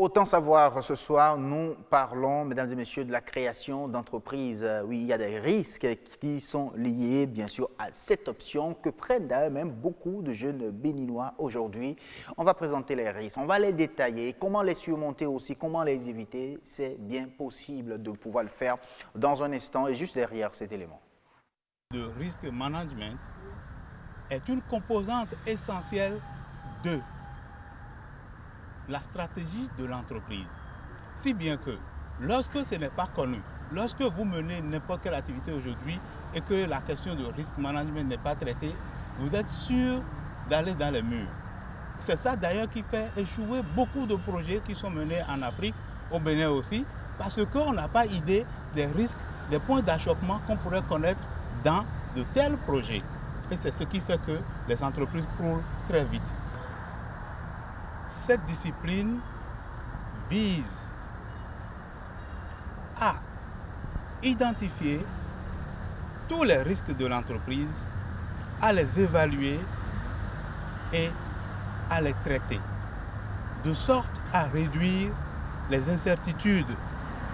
Autant savoir, ce soir, nous parlons, mesdames et messieurs, de la création d'entreprises. Oui, il y a des risques qui sont liés, bien sûr, à cette option que prennent d'ailleurs même beaucoup de jeunes béninois aujourd'hui. On va présenter les risques, on va les détailler, comment les surmonter aussi, comment les éviter. C'est bien possible de pouvoir le faire dans un instant et juste derrière cet élément. Le risk management est une composante essentielle de la stratégie de l'entreprise. Si bien que lorsque ce n'est pas connu, lorsque vous menez n'importe quelle activité aujourd'hui et que la question de risk management n'est pas traitée, vous êtes sûr d'aller dans les murs. C'est ça d'ailleurs qui fait échouer beaucoup de projets qui sont menés en Afrique, au Bénin aussi, parce qu'on n'a pas idée des risques, des points d'achoppement qu'on pourrait connaître dans de tels projets. Et c'est ce qui fait que les entreprises croulent très vite. Cette discipline vise à identifier tous les risques de l'entreprise, à les évaluer et à les traiter, de sorte à réduire les incertitudes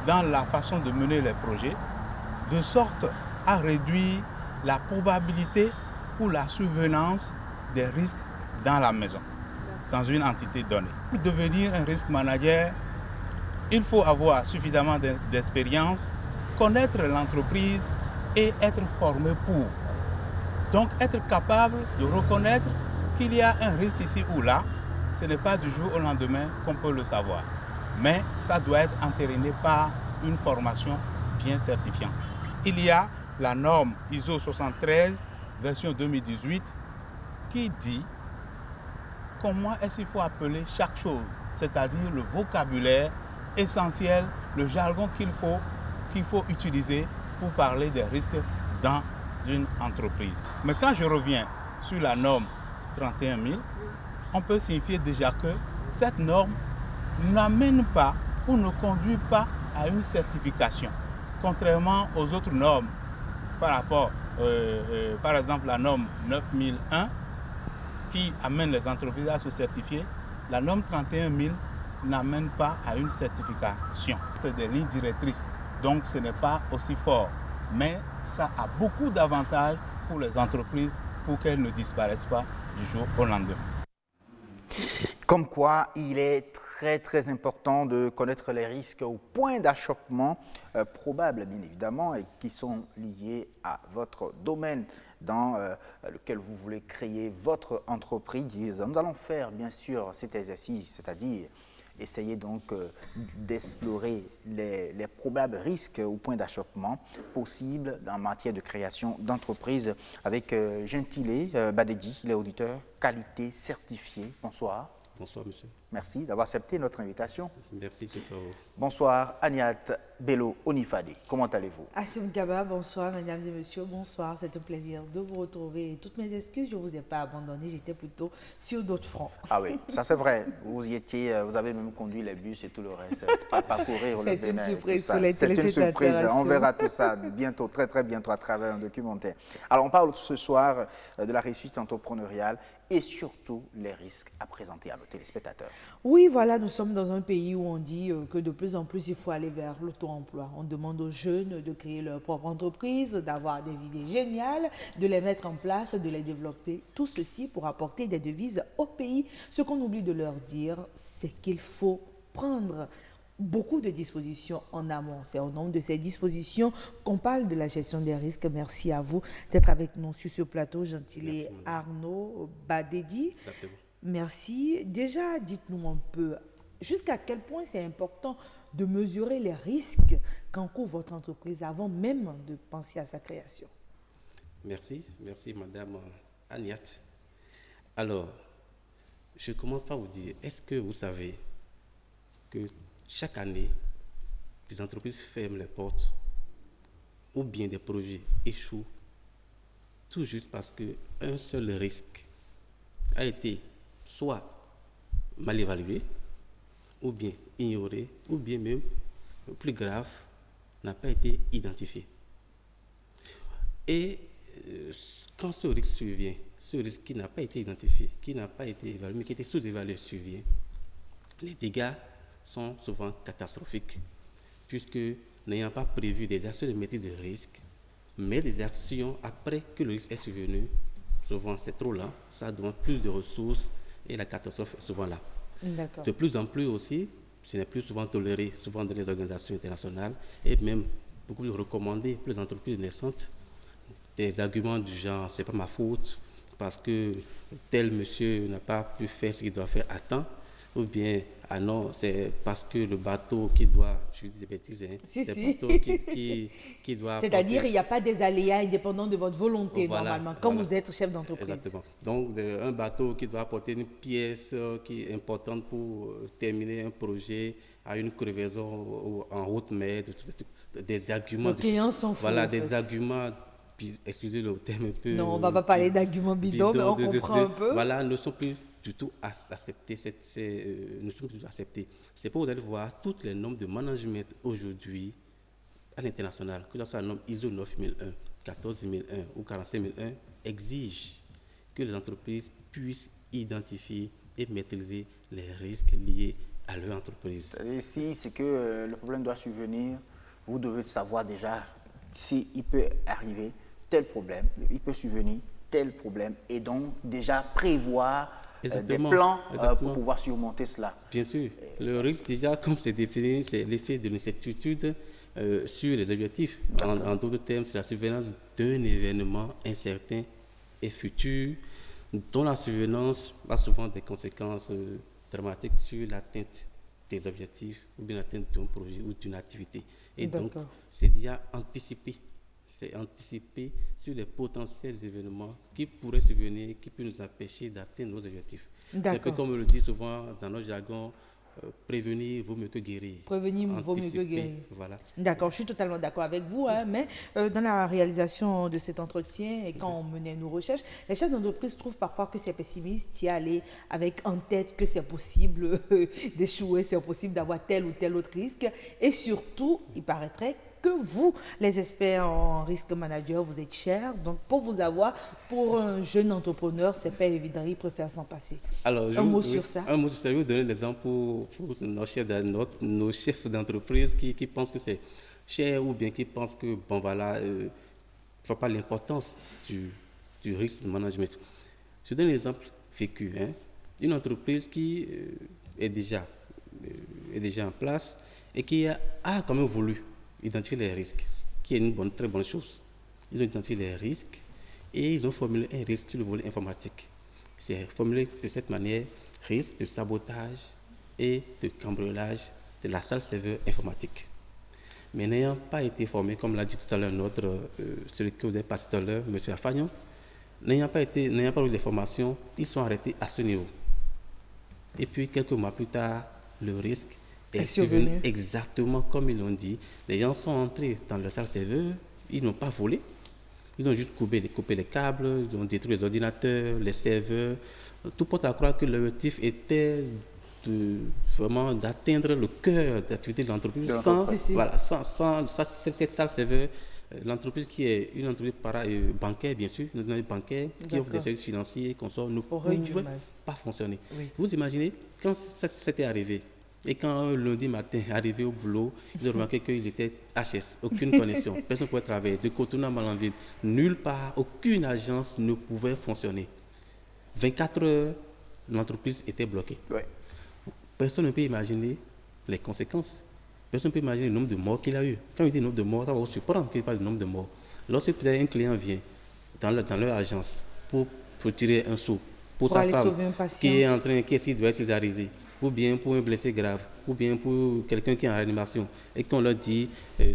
dans la façon de mener les projets, de sorte à réduire la probabilité ou la survenance des risques dans la maison, dans une entité donnée. Pour devenir un risk manager, il faut avoir suffisamment d'expérience, connaître l'entreprise et être formé pour. Donc être capable de reconnaître qu'il y a un risque ici ou là, ce n'est pas du jour au lendemain qu'on peut le savoir. Mais ça doit être entériné par une formation bien certifiante. Il y a la norme ISO 73, version 2018, qui dit comment est-ce qu'il faut appeler chaque chose, c'est-à-dire le vocabulaire essentiel, le jargon qu'il faut utiliser pour parler des risques dans une entreprise. Mais quand je reviens sur la norme 31 000, on peut signifier déjà que cette norme n'amène pas ou ne conduit pas à une certification, contrairement aux autres normes par rapport, par exemple, la norme 9001 qui amène les entreprises à se certifier. La norme 31 000 n'amène pas à une certification. C'est des lignes directrices, donc ce n'est pas aussi fort. Mais ça a beaucoup d'avantages pour les entreprises pour qu'elles ne disparaissent pas du jour au lendemain. Comme quoi, il est très important de connaître les risques aux points d'achoppement probables, bien évidemment, et qui sont liés à votre domaine dans lequel vous voulez créer votre entreprise. Nous allons faire, bien sûr, cet exercice, c'est-à-dire essayer donc d'explorer les probables risques ou points d'achoppement possibles en matière de création d'entreprise avec Gentilé Badedi, il est auditeur qualité certifié. Bonsoir. Bonsoir, monsieur. Merci d'avoir accepté notre invitation. Merci, c'est toi. Bonsoir, Agnat Bello Onifade. Comment allez-vous? Assum Gaba, bonsoir, mesdames et messieurs, bonsoir. C'est un plaisir de vous retrouver. Et toutes mes excuses, je ne vous ai pas abandonné, j'étais plutôt sur d'autres fronts. Ah oui, ça c'est vrai. Vous y étiez, vous avez même conduit les bus et tout le reste. Pas parcourir le Bénin. C'est une surprise pour les téléspectateurs. C'est une surprise. On verra tout ça bientôt, très bientôt à travers un documentaire. Alors, on parle ce soir de la réussite entrepreneuriale et surtout les risques à présenter à nos téléspectateurs. Oui, voilà, nous sommes dans un pays où on dit que de plus en plus, il faut aller vers l'auto-emploi. On demande aux jeunes de créer leur propre entreprise, d'avoir des idées géniales, de les mettre en place, de les développer. Tout ceci pour apporter des devises au pays. Ce qu'on oublie de leur dire, c'est qu'il faut prendre beaucoup de dispositions en amont. C'est au nom de ces dispositions qu'on parle de la gestion des risques. Merci à vous d'être avec nous sur ce plateau, Gentilé Arnaud Badedi. Merci. Déjà, dites-nous un peu, jusqu'à quel point c'est important de mesurer les risques qu'encourt votre entreprise avant même de penser à sa création. Merci Madame Agnat. Alors, je commence par vous dire, est-ce que vous savez que chaque année, des entreprises ferment les portes ou bien des projets échouent tout juste parce qu'un seul risque a été soit mal évalué, ou bien ignoré, ou bien même, plus grave, n'a pas été identifié. Et quand ce risque survient, ce risque qui n'a pas été identifié, qui n'a pas été évalué, mais qui était sous-évalué survient, les dégâts sont souvent catastrophiques, puisque n'ayant pas prévu des actions de maîtrise de risque, mais des actions après que le risque est survenu, souvent c'est trop lent, ça demande plus de ressources et la catastrophe est souvent là. D'accord. De plus en plus aussi, ce n'est plus souvent toléré, souvent dans les organisations internationales, et même beaucoup plus recommandé pour les entreprises naissantes, des arguments du genre « c'est pas ma faute », parce que tel monsieur n'a pas pu faire ce qu'il doit faire à temps, ou bien « ah non, c'est parce que le bateau qui doit… » je dis des bêtises, hein, Si, c'est si. le bateau qui doit… C'est-à-dire, porter… il n'y a pas des aléas indépendants de votre volonté, Voilà, normalement, quand voilà. vous êtes chef d'entreprise. Exactement. Donc, un bateau qui doit apporter une pièce qui est importante pour terminer un projet à une crevaison en haute mer, des arguments… Le client s'en fout, Voilà, en des fait. arguments, excusez le terme un peu… Non, on ne va pas parler d'arguments bidons, mais on comprend un peu. Voilà, ne sont plus du tout acceptés. Ne sont plus acceptés. C'est pour vous allez voir toutes les normes de management aujourd'hui à l'international, que ce soit la norme ISO 9001, 14001 ou 45001, exigent que les entreprises puissent identifier et maîtriser les risques liés à leur entreprise. Si c'est que le problème doit survenir, vous devez savoir déjà s'il peut arriver tel problème, il peut survenir tel problème, et donc déjà prévoir des plans pour pouvoir surmonter cela. Bien sûr. Le risque, déjà, comme c'est défini, c'est l'effet de l'incertitude sur les objectifs. En d'autres termes, c'est la survenance d'un événement incertain et futur, dont la survenance a souvent des conséquences dramatiques sur l'atteinte des objectifs ou bien l'atteinte d'un projet ou d'une activité. Et donc, c'est déjà anticipé. C'est anticiper sur les potentiels événements qui pourraient survenir, qui peuvent nous empêcher d'atteindre nos objectifs. C'est un peu comme on le dit souvent dans notre jargon, prévenir vaut mieux que guérir. Prévenir vaut mieux que guérir. Voilà. D'accord, je suis totalement d'accord avec vous, hein, mais dans la réalisation de cet entretien et quand on menait nos recherches, les chefs d'entreprise trouvent parfois que c'est pessimiste d'y aller avec en tête que c'est possible d'échouer, c'est possible d'avoir tel ou tel autre risque. Et surtout, il paraîtrait que vous, les experts en risque manager, vous êtes chers. Donc, pour vous avoir, pour un jeune entrepreneur, c'est pas évident. Il préfère s'en passer. Alors, un mot sur ça. Un mot sur ça. Je vais vous donner l'exemple pour nos chefs d'entreprise qui pensent que c'est cher ou bien qui pensent que, bon, voilà, il ne faut pas l'importance du risque de management. Je donne un exemple vécu. Hein. Une entreprise qui est déjà en place et qui a quand même voulu identifier les risques, qui est une très bonne chose. Ils ont identifié les risques et ils ont formulé un risque sur le volet informatique. C'est formulé de cette manière, risque de sabotage et de cambriolage de la salle serveur informatique. Mais n'ayant pas été formé, comme l'a dit tout à l'heure celui que vous avez passé tout à l'heure, M. Afagnon, n'ayant pas eu de formation, ils sont arrêtés à ce niveau. Et puis, quelques mois plus tard, le risque est survenu exactement comme ils l'ont dit. Les gens sont entrés dans le salle serveur, ils n'ont pas volé, ils ont juste coupé les câbles, ils ont détruit les ordinateurs, les serveurs. Tout porte à croire que l'objectif était vraiment d'atteindre le cœur d'activité de l'entreprise sans cette salle serveur. L'entreprise qui est une entreprise bancaire, bien sûr, une entreprise bancaire qui offre des services financiers, consorts, ne pouvait pas fonctionner. Oui. Vous imaginez, quand ça s'était arrivé, et quand lundi matin, arrivé au boulot, ils ont remarqué qu'ils étaient HS, aucune connexion, personne ne pouvait travailler, de Cotonou à Malanville, nulle part, aucune agence ne pouvait fonctionner. 24 heures, l'entreprise était bloquée. Ouais. Personne ne peut imaginer les conséquences. Personne ne peut imaginer le nombre de morts qu'il a eu. Quand il dit nombre de morts, ça va vous surprendre qu'il parle de nombre de morts. Lorsque peut-être un client vient dans leur agence pour tirer un sou, pour sa femme qui est en train, qui doit être césarisée, ou bien pour un blessé grave, ou bien pour quelqu'un qui est en réanimation, et qu'on leur dit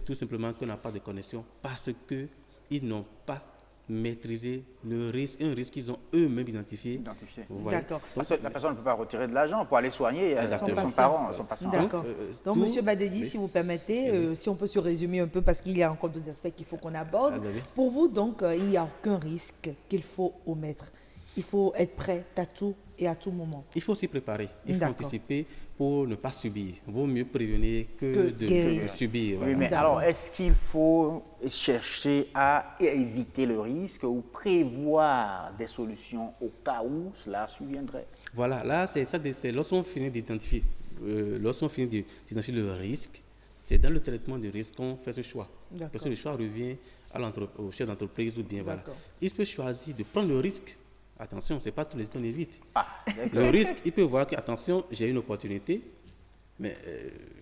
tout simplement qu'on n'a pas de connexion parce qu'ils n'ont pas maîtrisé le risque, un risque qu'ils ont eux-mêmes identifié. D'accord. Parce que la personne ne peut pas retirer de l'argent pour aller soigner son patient. D'accord. Donc, M. Badedi, si vous permettez, si on peut se résumer un peu, parce qu'il y a encore d'autres aspects qu'il faut qu'on aborde. Pour vous, donc, il n'y a aucun risque qu'il faut omettre. Il faut être prêt à tout et à tout moment. Il faut s'y préparer. Il faut anticiper pour ne pas subir. Il vaut mieux prévenir que de subir. Voilà. Oui, mais alors, est-ce qu'il faut chercher à éviter le risque ou prévoir des solutions au cas où cela surviendrait? Voilà, là, c'est lorsqu'on finit d'identifier. lorsqu'on finit d'identifier le risque, c'est dans le traitement du risque qu'on fait ce choix. Parce que le choix revient au chef d'entreprise ou bien voilà. Il peut choisir de prendre le risque. Attention, ce n'est pas tous les risques qu'on évite. Le risque, il peut voir que, attention, j'ai une opportunité, mais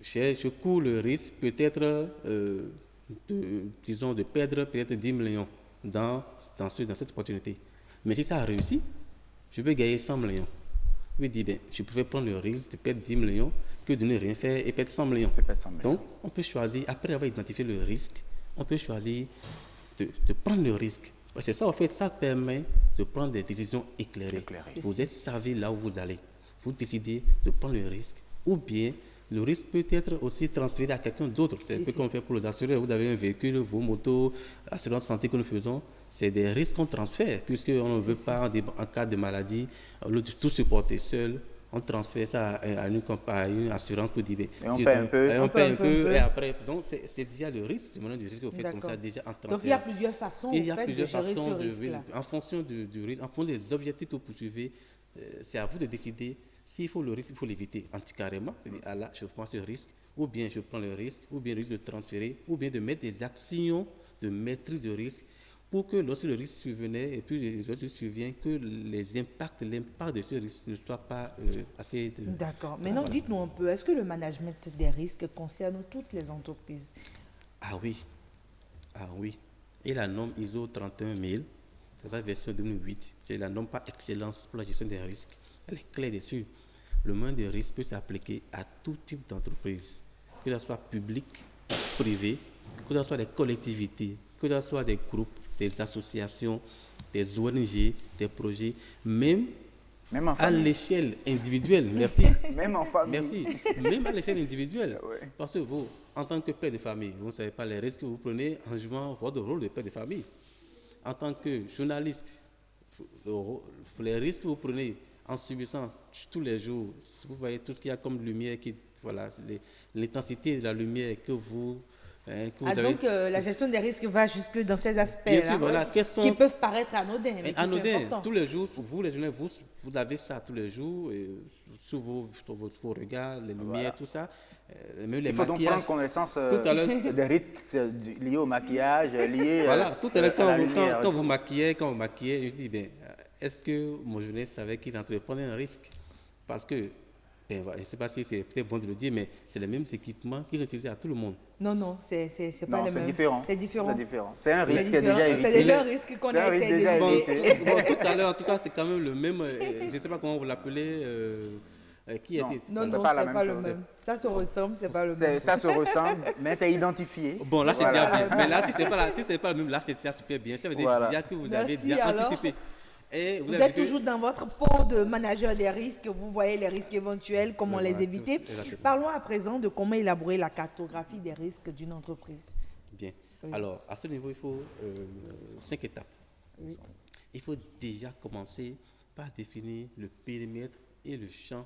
je cours le risque peut-être, de perdre peut-être 10 millions dans cette opportunité. Mais si ça a réussi, je peux gagner 100 millions. Je me dis, je pouvais prendre le risque de perdre 10 millions que de ne rien faire et perdre 100 millions. Donc, on peut choisir, après avoir identifié le risque, on peut choisir de prendre le risque. C'est ça, en fait, ça permet de prendre des décisions éclairées. Vous savez là où vous allez. Vous décidez de prendre le risque. Ou bien, le risque peut être aussi transféré à quelqu'un d'autre. C'est un peu comme on fait pour les assureurs. Vous avez un véhicule, vos motos, assurance santé que nous faisons. C'est des risques qu'on transfère, puisqu'on ne veut pas, en cas de maladie, tout supporter seul. On transfère ça à une assurance pour dire. Et on paie un peu. On paie un peu. Et après, donc c'est déjà le risque, le du risque que vous faites comme ça, déjà en transfert. Donc il y a plusieurs façons de gérer ce risque-là. En fonction du risque, en fonction des objectifs que vous poursuivez, c'est à vous de décider s'il faut le risque, il faut l'éviter anticarrément. Ah là, je prends ce risque, ou bien je prends le risque, ou bien le risque de transférer, ou bien de mettre des actions de maîtrise de risque pour que lorsque le risque survenait et puis lorsque survient, que l'impact de ce risque ne soit pas assez... D'accord. Maintenant, dites-nous un peu, est-ce que le management des risques concerne toutes les entreprises? Ah oui. Et la norme ISO 31000, c'est la version 2008, c'est la norme par excellence pour la gestion des risques. Elle est claire dessus. Le management des risques peut s'appliquer à tout type d'entreprise, que ce soit public, privé, que ce soit des collectivités, que ce soit des groupes, des associations, des ONG, des projets, même à l'échelle individuelle. Merci. Même en famille. Merci. Même à l'échelle individuelle. Parce que vous, en tant que père de famille, vous ne savez pas les risques que vous prenez en jouant votre rôle de père de famille. En tant que journaliste, les risques que vous prenez en subissant tous les jours, vous voyez tout ce qu'il y a comme lumière, l'intensité de la lumière que vous... donc la gestion des risques va jusque dans ces aspects-là, qui peuvent paraître anodins. Mais anodins, tous les jours, vous les journalistes, vous avez ça tous les jours, sur vos regards, les lumières, tout ça. Même les Il faut donc prendre connaissance des risques liés au maquillage, liés tout à l'heure, quand vous maquillez, je dis, est-ce que mon journaliste savait qu'il entreprenait un risque? Parce que, je ne sais pas si c'est peut-être bon de le dire, mais c'est les mêmes équipements qu'ils utilisent à tout le monde. Non, c'est pas le même. C'est différent. C'est un risque déjà évité. C'est déjà un risque qu'on a essayé d'éviter. Tout à l'heure, en tout cas, c'est quand même le même. Je ne sais pas comment vous l'appelez. Qui était Non, c'est pas le même. Ça se ressemble, c'est pas le même. Ça se ressemble, mais c'est identifié. Bon, là, c'est bien. Mais là, si ce n'est pas le même, là, c'est super bien. Ça veut dire déjà que vous avez bien anticipé. Et vous êtes toujours dans votre peau de manager des risques, vous voyez les risques éventuels, comment les éviter. Parlons à présent de comment élaborer la cartographie des risques d'une entreprise. Bien. Alors, à ce niveau, il faut 5 étapes. Il faut déjà commencer par définir le périmètre et le champ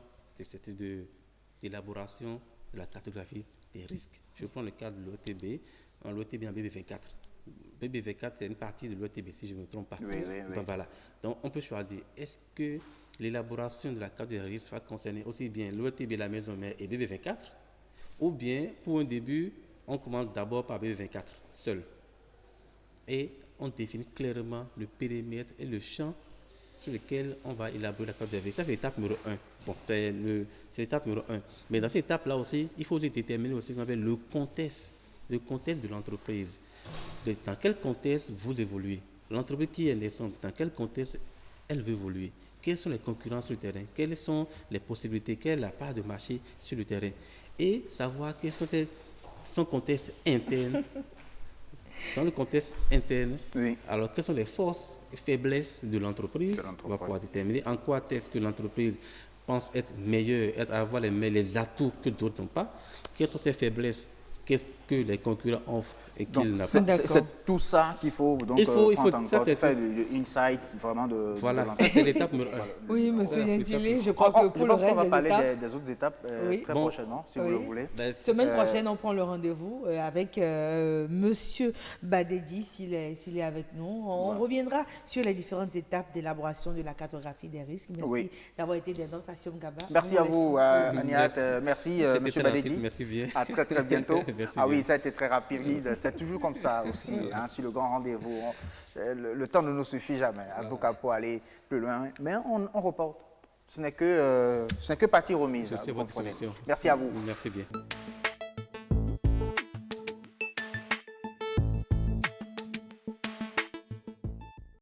d'élaboration de la cartographie des risques. Je prends le cas de l'OTB, en BB24. BB24, c'est une partie de l'OTB, si je ne me trompe pas. Oui. Voilà. Donc, on peut choisir, est-ce que l'élaboration de la carte de risque va concerner aussi bien l'OTB, la maison mère et BB24, ou bien, pour un début, on commence d'abord par BB24, seul. Et on définit clairement le périmètre et le champ sur lequel on va élaborer la carte de risque. Ça, c'est l'étape numéro 1. Bon, c'est l'étape numéro 1. Mais dans cette étape-là aussi, il faut aussi déterminer aussi ce qu'on appelle le contexte de l'entreprise. Dans quel contexte vous évoluez? L'entreprise qui est naissante, dans quel contexte elle veut évoluer? Quelles sont les concurrents sur le terrain? Quelles sont les possibilités? Quelle est la part de marché sur le terrain? Et savoir quels sont son contexte interne. Dans le contexte interne, alors quelles sont les forces et faiblesses de l'entreprise? On va pouvoir déterminer en quoi est-ce que l'entreprise pense être meilleure, avoir les atouts que d'autres n'ont pas. Quelles sont ses faiblesses? que les concurrents offrent et Donc, qu'ils n'ont pas. D'accord. c'est tout ça qu'il faut donc Il faut- prendre en ça, compte, c'est- faire de insight vraiment de Voilà, de ça l'entreprise. c'est l'étape numéro 1. Oui, monsieur Voilà, Yentile, je Je crois que pour le pense qu'on reste va des parler étapes, des autres étapes Oui. très Bon. prochainement, si vous Oui. le voulez. Ben, semaine prochaine, on prend le rendez-vous avec monsieur Badedi, s'il est avec nous. On reviendra sur les différentes étapes d'élaboration de la cartographie des risques. Merci Oui. d'avoir été des nôtres à Siom Gaba. Merci Nous à vous, laissons- Agnat. Merci, C'était monsieur très rapide, Badedi. merci bien. À très très bientôt. Merci Ah oui, bien. ça a été très rapide. C'est toujours comme ça aussi, hein, sur le grand rendez-vous. Le temps ne nous suffit jamais, en tout cas pour aller plus loin. Mais on reporte. Ce n'est que partie remise. Je hein, suis à vous votre comprenez. disposition. Merci à vous. Merci bien.